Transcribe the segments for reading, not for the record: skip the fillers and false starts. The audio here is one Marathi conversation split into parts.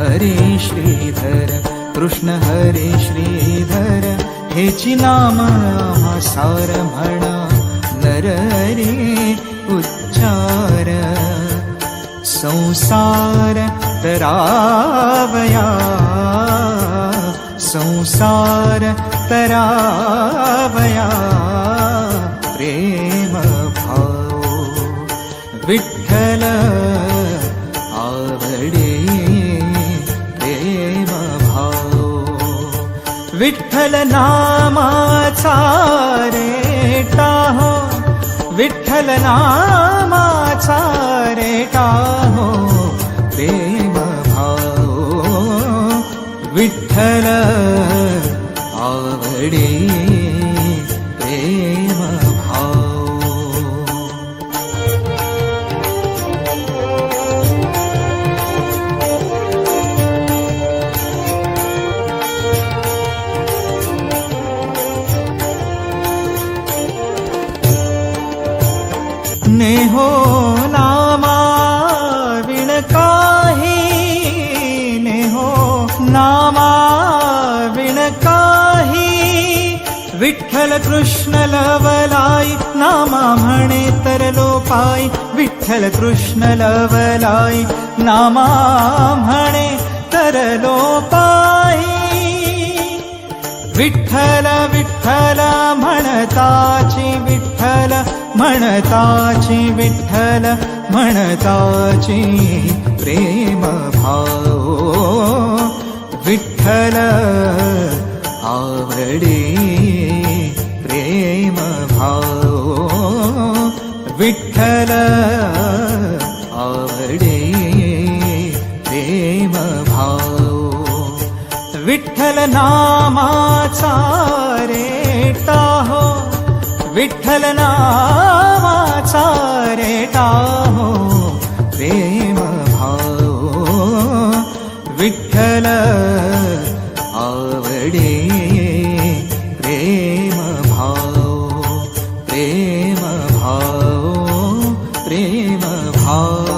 हरे श्रीधर कृष्ण हरे श्रीधर हेची नाम सार म्हणा नर रे उच्चार संसार तरावया संसार तरावया प्रेम भाव विठ्ठल आवडे प्रेम भाव विठ्ठल नामाचा रे टाहो विठ्ठल नामाचा रे टाहो प्रेम भाव विठ्ठल आवडे प्रेम भाव नेहो नामा विण काही नेहो नामा विण काही विठ्ठल कृष्ण लवलाई नामा म्हणे तरलो पाई विठ्ठल कृष्ण लवलाई नामा म्हणे तरलो पाई विठ्ठल विठ्ठल म्हणताची विठ्ठल म्हणताची विठ्ठल म्हणताची प्रेम भाव विठ्ठल आवडे प्रेम भाव विठ्ठल आवडे प्रेम भाव विठ्ठल नामाचा रे टाहो विठ्ठल नामाचा रे टाहो प्रेम भाव विठ्ठल आवडे प्रेम भाव प्रेम भाव प्रेम भाव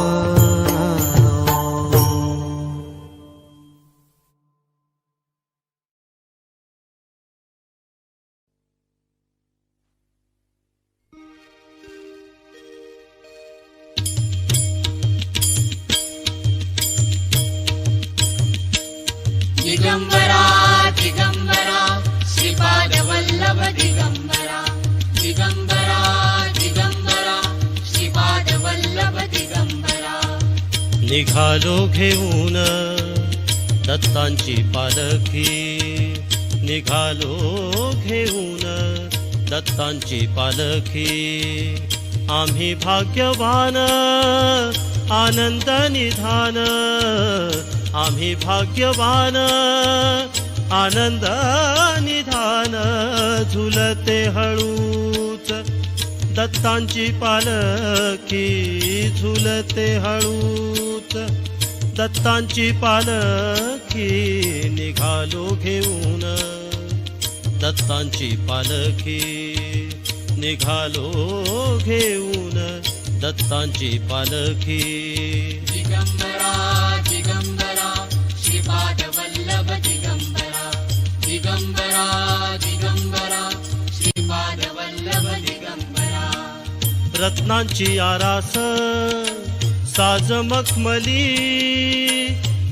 दिगंबरा दिगंबरा श्रीपाद वल्लभ दिगंबरा दिगंबरा दिगंबरा श्रीपाद वल्लभ दिगंबरा निघालो घेऊन दत्तांची पालखी निघालो घेऊन दत्तांची पालखी आम्ही भाग्यवान आनंद निधान आम्ही भाग्यवान आनंद निधान झुलते हळूच दत्तांची पालखी झुलते हळूच दत्तांची पालखी निघालो घेऊन दत्तांची पालखी निघालो घेऊन दत्तांची पालखी दिगंबरा दिगंबरा श्रीपाद वल्लभ दिगंबरा दिगंबरा दिगंबरा श्रीपाद वल्लभ दिगंबरा रत्नांची आरास साज मखमली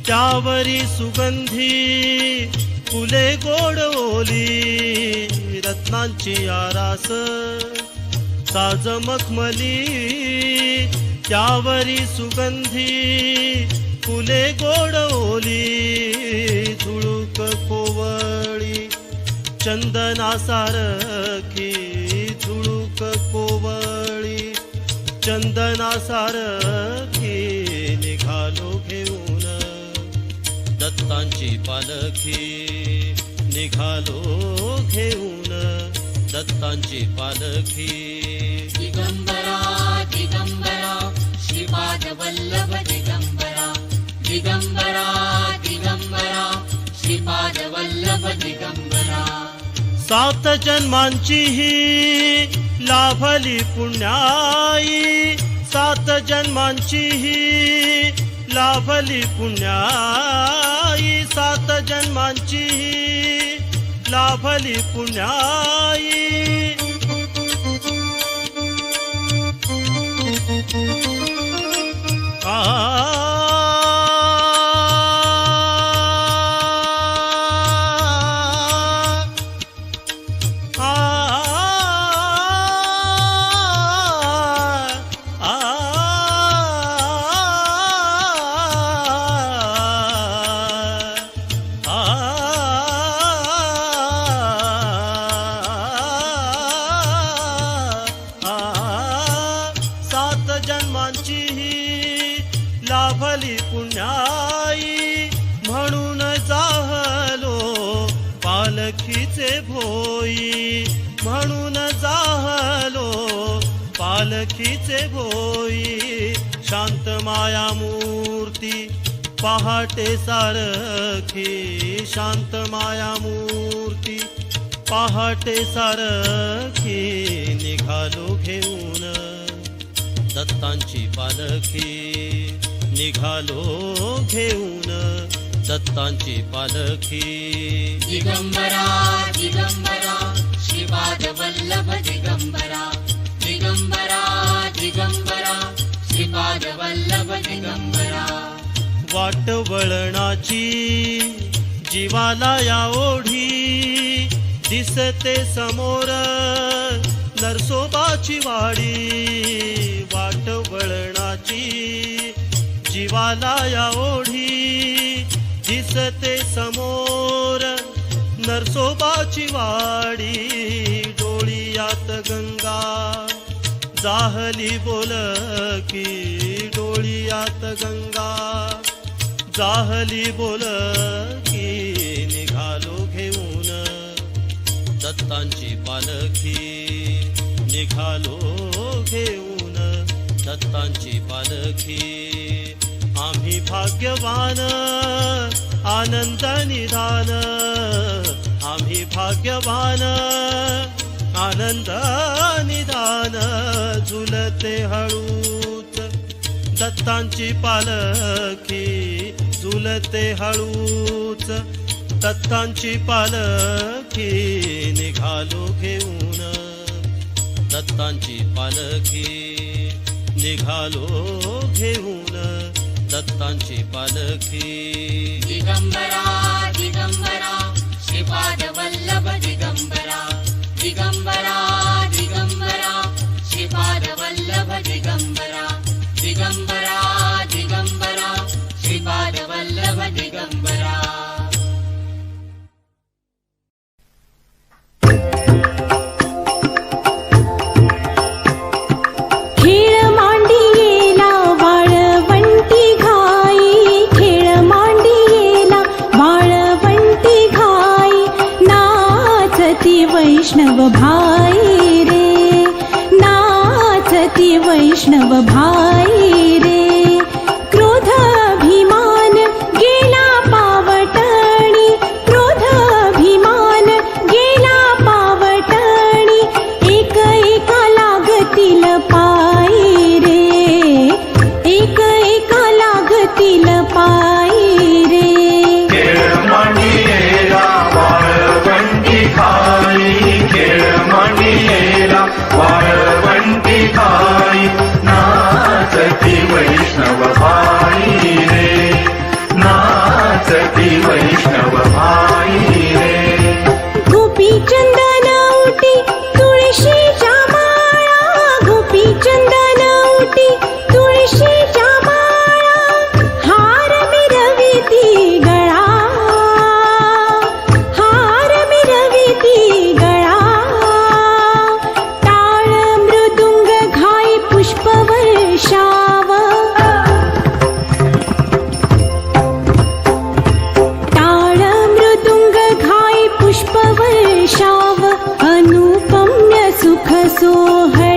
त्यावरी सुगंधी फुले गोड ओली रत्नांची आरास साज मखमली त्यावरी सुगंधी फुले गोड ओली झुळूक कोवळी चंदना सारखी झुळूक कोवळी चंदना सारखी निघालो घेऊन दत्तांची पालखी निघालो घेऊन दत्तांची पालखी दिगंबरा दिगंबरा श्रीपाद वल्लभ दिगंबरा दिगंबरा दिगंबरा श्रीपाद वल्लभ दिगंबरा सात जन्मांची ही लाभली पुण्याई सात जन्मांची ही लाभली पुण्याई 7 जन्मांची लाभली पुण्याई लाभली पुण्याई म्हणून जाहलो पालखीचे भोई म्हणून जाहलो पालखीचे भोई शांत माया मूर्ती पहाटे सारखी शांत माया मूर्ती पहाटे सारखी निघालो घेऊन दत्तांची पालखी निघालो घेऊन दत्तांची पालखी दिगंबरा दिगंबरा श्रीपाद वल्लभ दिगंबरा दिगंबरा दिगंबरा श्रीपाद वल्लभ दिगंबरा वाट वळणाची जीवाला या ओढी दिसते समोर नरसोबाची वाडी वाट वळणाची जीवाला या ओढी दिसते समोर नरसोबाची वाडी डोळियात गंगा जाहली बोलकी डोळियात गंगा जाहली बोलकी निघालो घेऊन दत्तांची पालखी निघालो घेऊन दत्तांची पालखी आम्ही भाग्यवान आनंद निधान आम्ही भाग्यवान आनंद निधान झुलते हळूच दत्तांची पालखी झुलते हळूच दत्तांची पालखी निघालो घेऊन दत्तांची पालखी निघालो घेऊन दत्तांची पालखी दिगंबरा दिगंबरा श्रीपाद वल्लभ दिगंबरा दिगंबरा दिगंबरा श्रीपाद वल्लभ दिगंबरा दिगंबरा दिगंबरा श्रीपाद वल्लभ दिगंबरा वैष्णव भाई रे नाचती वैष्णव भाई रे क्रोधाभिमान गेला पावटणी क्रोधाभिमान गेला पावटणी एक एका लागतील पायी रे एक एका लागतील पायी रे वाळवंटी खाई नाचती वैष्णव भाई रे नाचती वैष्णव भाई रे गोपी चंदन उटी तुळशीच्या माळा गोपी चंदन उटी तुळशीच्या माळा हार मिरविती गळा हार मिरविती गळा पुष्पवर्षाव टाळ मृदुंग घाई पुष्पवर्षाव अनुपम्य सुख सोहळ